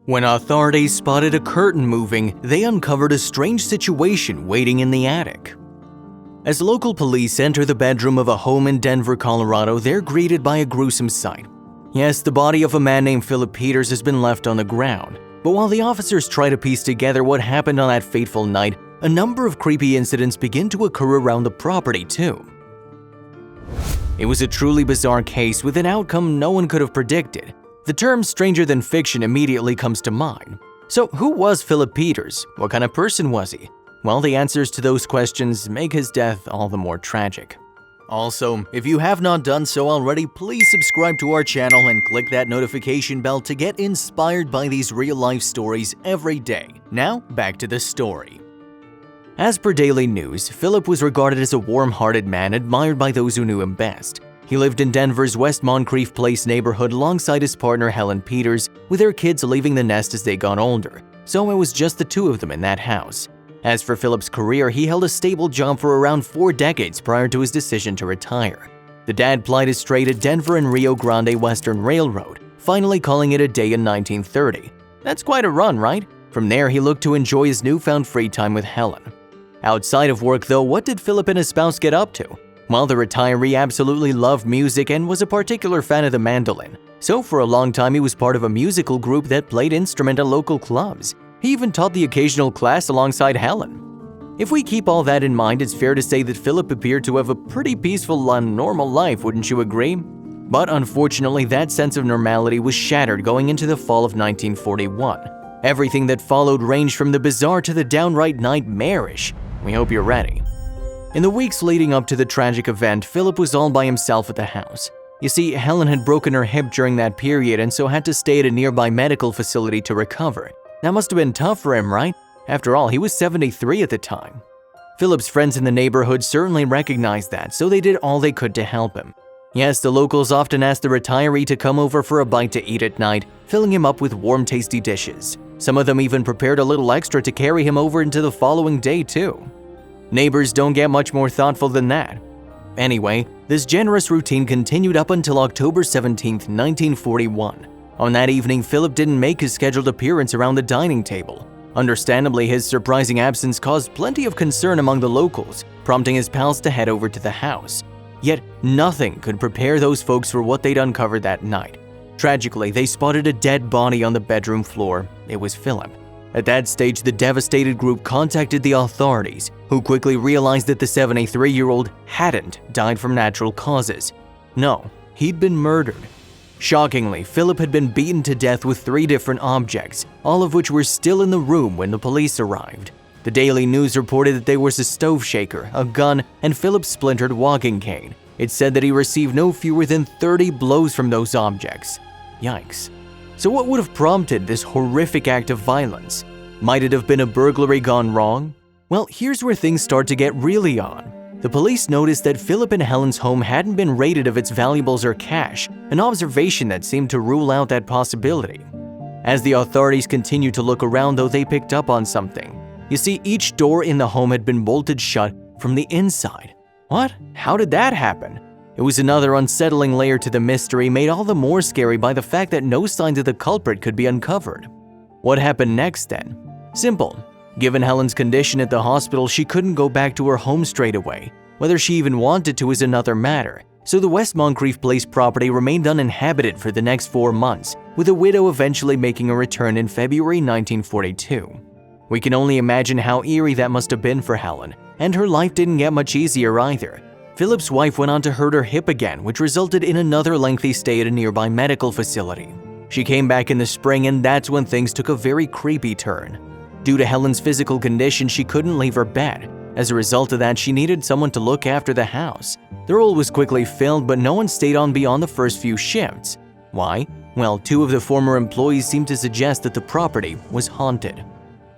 When authorities spotted a curtain moving, they uncovered a strange situation waiting in the attic. As local police enter the bedroom of a home in Denver, Colorado, they're greeted by a gruesome sight. Yes, the body of a man named Philip Peters has been left on the ground, but while the officers try to piece together what happened on that fateful night, a number of creepy incidents begin to occur around the property too. It was a truly bizarre case with an outcome no one could have predicted. The term stranger than fiction immediately comes to mind. So who was Philip Peters? What kind of person was he? Well, the answers to those questions make his death all the more tragic. Also, if you have not done so already, please subscribe to our channel and click that notification bell to get inspired by these real-life stories every day. Now, back to the story. As per Daily News, Philip was regarded as a warm-hearted man admired by those who knew him best. He lived in Denver's West Moncrief Place neighborhood alongside his partner Helen Peters, with their kids leaving the nest as they got older, so it was just the two of them in that house. As for Philip's career, he held a stable job for around 4 decades prior to his decision to retire. The dad plied his trade at Denver and Rio Grande Western Railroad, finally calling it a day in 1930. That's quite a run, right? From there, he looked to enjoy his newfound free time with Helen. Outside of work though, what did Philip and his spouse get up to? Well, the retiree absolutely loved music and was a particular fan of the mandolin. So for a long time he was part of a musical group that played instrument at local clubs. He even taught the occasional class alongside Helen. If we keep all that in mind, it's fair to say that Philip appeared to have a pretty peaceful and normal life, wouldn't you agree? But unfortunately, that sense of normality was shattered going into the fall of 1941. Everything that followed ranged from the bizarre to the downright nightmarish. We hope you're ready. In the weeks leading up to the tragic event, Philip was all by himself at the house. You see, Helen had broken her hip during that period and so had to stay at a nearby medical facility to recover. That must have been tough for him, right? After all, he was 73 at the time. Philip's friends in the neighborhood certainly recognized that, so they did all they could to help him. Yes, the locals often asked the retiree to come over for a bite to eat at night, filling him up with warm, tasty dishes. Some of them even prepared a little extra to carry him over into the following day too. Neighbors don't get much more thoughtful than that. Anyway, this generous routine continued up until October 17, 1941. On that evening, Philip didn't make his scheduled appearance around the dining table. Understandably, his surprising absence caused plenty of concern among the locals, prompting his pals to head over to the house. Yet, nothing could prepare those folks for what they'd uncovered that night. Tragically, they spotted a dead body on the bedroom floor. It was Philip. At that stage, the devastated group contacted the authorities, who quickly realized that the 73-year-old hadn't died from natural causes. No, he'd been murdered. Shockingly, Philip had been beaten to death with 3 different objects, all of which were still in the room when the police arrived. The Daily News reported that there was a stove shaker, a gun, and Philip's splintered walking cane. It said that he received no fewer than 30 blows from those objects. Yikes. So what would have prompted this horrific act of violence? Might it have been a burglary gone wrong? Well, here's where things start to get really odd. The police noticed that Philip and Helen's home hadn't been raided of its valuables or cash, an observation that seemed to rule out that possibility. As the authorities continued to look around though, they picked up on something. You see, each door in the home had been bolted shut from the inside. What? How did that happen? It was another unsettling layer to the mystery, made all the more scary by the fact that no signs of the culprit could be uncovered. What happened next then? Simple. Given Helen's condition at the hospital, she couldn't go back to her home straight away. Whether she even wanted to is another matter. So the West Moncrief Place property remained uninhabited for the next 4 months, with the widow eventually making a return in February 1942. We can only imagine how eerie that must have been for Helen, and her life didn't get much easier either. Philip's wife went on to hurt her hip again, which resulted in another lengthy stay at a nearby medical facility. She came back in the spring, and that's when things took a very creepy turn. Due to Helen's physical condition, she couldn't leave her bed. As a result of that, she needed someone to look after the house. The role was quickly filled, but no one stayed on beyond the first few shifts. Why? Well, 2 of the former employees seemed to suggest that the property was haunted.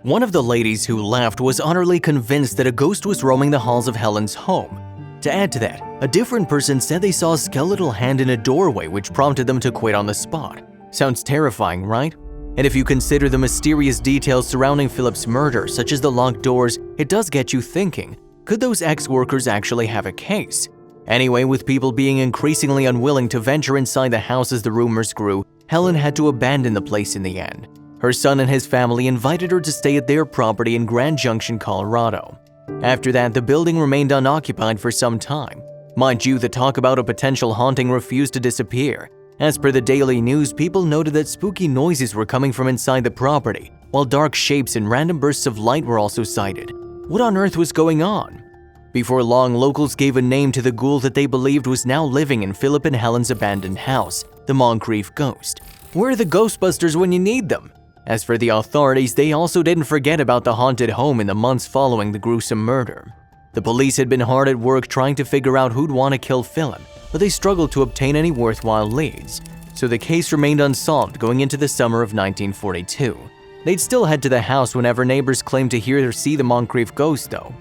One of the ladies who left was utterly convinced that a ghost was roaming the halls of Helen's home. To add to that, a different person said they saw a skeletal hand in a doorway, which prompted them to quit on the spot. Sounds terrifying, right? And if you consider the mysterious details surrounding Philip's murder, such as the locked doors, it does get you thinking, could those ex-workers actually have a case? Anyway, with people being increasingly unwilling to venture inside the house as the rumors grew, Helen had to abandon the place in the end. Her son and his family invited her to stay at their property in Grand Junction, Colorado. After that, the building remained unoccupied for some time. Mind you, the talk about a potential haunting refused to disappear. As per the Daily News, people noted that spooky noises were coming from inside the property, while dark shapes and random bursts of light were also sighted. What on earth was going on? Before long, locals gave a name to the ghoul that they believed was now living in Philip and Helen's abandoned house, the Moncrief Ghost. Where are the Ghostbusters when you need them? As for the authorities, they also didn't forget about the haunted home in the months following the gruesome murder. The police had been hard at work trying to figure out who'd want to kill Philip, but they struggled to obtain any worthwhile leads, so the case remained unsolved going into the summer of 1942. They'd still head to the house whenever neighbors claimed to hear or see the Moncrief Ghost, though.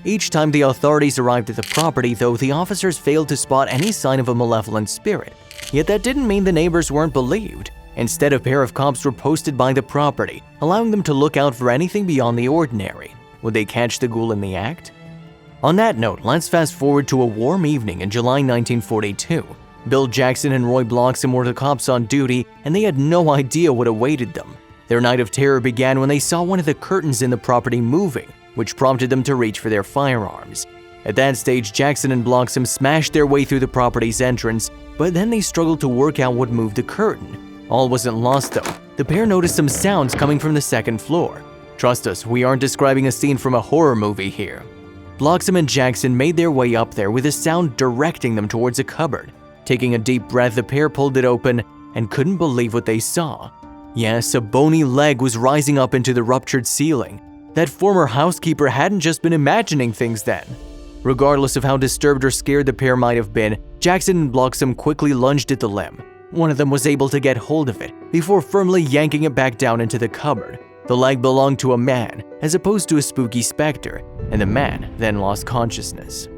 Each time the authorities arrived at the property, though, the officers failed to spot any sign of a malevolent spirit. Yet that didn't mean the neighbors weren't believed. Instead, a pair of cops were posted by the property, allowing them to look out for anything beyond the ordinary. Would they catch the ghoul in the act? On that note, let's fast forward to a warm evening in July 1942. Bill Jackson and Roy Bloxham were the cops on duty, and they had no idea what awaited them. Their night of terror began when they saw one of the curtains in the property moving, which prompted them to reach for their firearms. At that stage, Jackson and Bloxham smashed their way through the property's entrance, but then they struggled to work out what moved the curtain. All wasn't lost though. The pair noticed some sounds coming from the second floor. Trust us, we aren't describing a scene from a horror movie here. Bloxham and Jackson made their way up there with a sound directing them towards a cupboard. Taking a deep breath, the pair pulled it open and couldn't believe what they saw. Yes, a bony leg was rising up into the ruptured ceiling. That former housekeeper hadn't just been imagining things then. Regardless of how disturbed or scared the pair might have been, Jackson and Bloxham quickly lunged at the limb. One of them was able to get hold of it before firmly yanking it back down into the cupboard. The leg belonged to a man as opposed to a spooky specter, and the man then lost consciousness.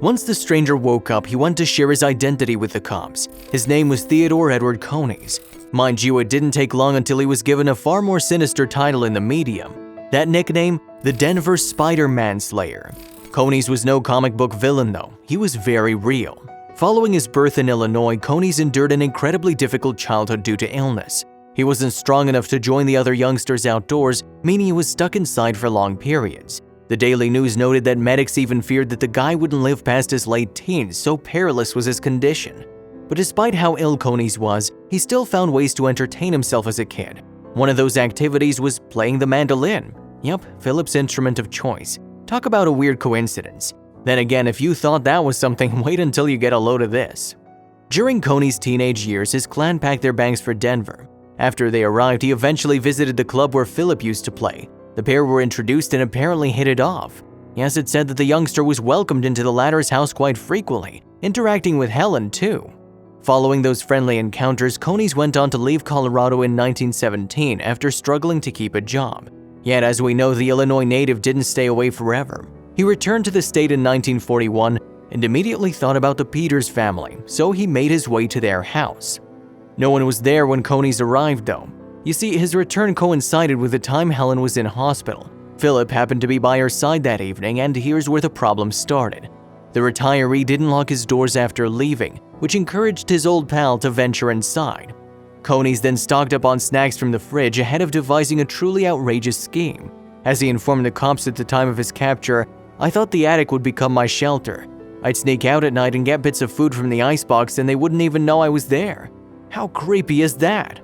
Once the stranger woke up, he went to share his identity with the cops. His name was Theodore Edward Coneys. Mind you, it didn't take long until he was given a far more sinister title in the medium. That nickname? The Denver Spider-Man Slayer. Coneys was no comic book villain though, he was very real. Following his birth in Illinois, Coneys endured an incredibly difficult childhood due to illness. He wasn't strong enough to join the other youngsters outdoors, meaning he was stuck inside for long periods. The Daily News noted that medics even feared that the guy wouldn't live past his late teens, so perilous was his condition. But despite how ill Coneys was, he still found ways to entertain himself as a kid. One of those activities was playing the mandolin. Yep, Philip's instrument of choice. Talk about a weird coincidence. Then again, if you thought that was something, wait until you get a load of this. During Coneys' teenage years, his clan packed their bags for Denver. After they arrived, he eventually visited the club where Philip used to play. The pair were introduced and apparently hit it off. Yes, it said that the youngster was welcomed into the latter's house quite frequently, interacting with Helen too. Following those friendly encounters, Coneys went on to leave Colorado in 1917 after struggling to keep a job. Yet, as we know, the Illinois native didn't stay away forever. He returned to the state in 1941 and immediately thought about the Peters family, so he made his way to their house. No one was there when Coneys arrived though. You see, his return coincided with the time Helen was in hospital. Philip happened to be by her side that evening, and here's where the problem started. The retiree didn't lock his doors after leaving, which encouraged his old pal to venture inside. Coneys then stocked up on snacks from the fridge ahead of devising a truly outrageous scheme. As he informed the cops at the time of his capture, "I thought the attic would become my shelter. I'd sneak out at night and get bits of food from the icebox and they wouldn't even know I was there." How creepy is that?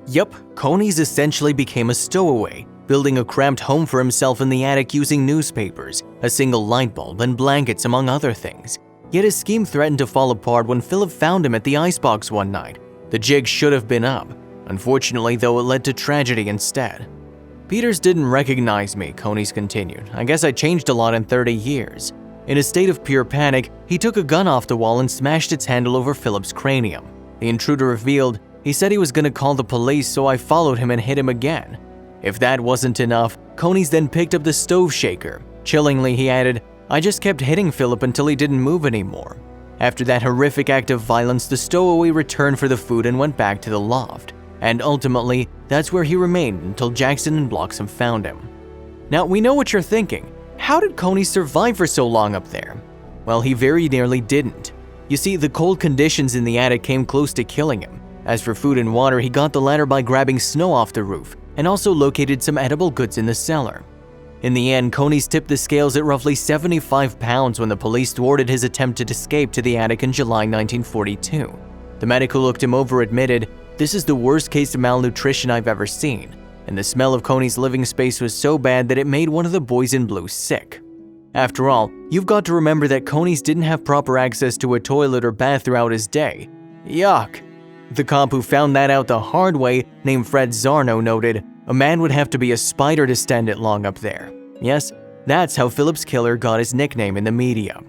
Yup, Coneys essentially became a stowaway, building a cramped home for himself in the attic using newspapers, a single light bulb, and blankets, among other things. Yet his scheme threatened to fall apart when Philip found him at the icebox one night. The jig should have been up. Unfortunately, though, it led to tragedy instead. "Peters didn't recognize me," Coneys continued. "I guess I changed a lot in 30 years. In a state of pure panic, he took a gun off the wall and smashed its handle over Philip's cranium. The intruder revealed, he said he was going to call the police, so I followed him and hit him again." If that wasn't enough, Coneys then picked up the stove shaker. Chillingly, he added, "I just kept hitting Philip until he didn't move anymore." After that horrific act of violence, the stowaway returned for the food and went back to the loft. And ultimately, that's where he remained until Jackson and Bloxham found him. Now, we know what you're thinking. How did Coneys survive for so long up there? Well, he very nearly didn't. You see, the cold conditions in the attic came close to killing him. As for food and water, he got the latter by grabbing snow off the roof and also located some edible goods in the cellar. In the end, Konies tipped the scales at roughly 75 pounds when the police thwarted his attempted escape to the attic in July 1942. The medic who looked him over admitted, "This is the worst case of malnutrition I've ever seen," and the smell of Konies' living space was so bad that it made one of the boys in blue sick. After all, you've got to remember that Konies didn't have proper access to a toilet or bath throughout his day. Yuck! The cop who found that out the hard way, named Fred Zarno, noted, "A man would have to be a spider to stand it long up there." Yes, that's how Philip's killer got his nickname in the media.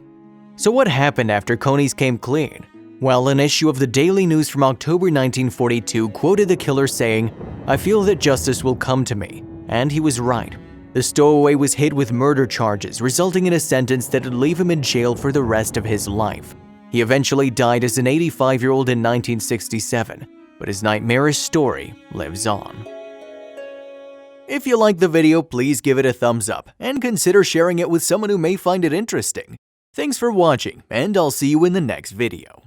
So what happened after Konies came clean? Well, an issue of the Daily News from October 1942 quoted the killer saying, "I feel that justice will come to me," and he was right. The stowaway was hit with murder charges, resulting in a sentence that would leave him in jail for the rest of his life. He eventually died as an 85-year-old in 1967, but his nightmarish story lives on. If you liked the video, please give it a thumbs up and consider sharing it with someone who may find it interesting. Thanks for watching, and I'll see you in the next video.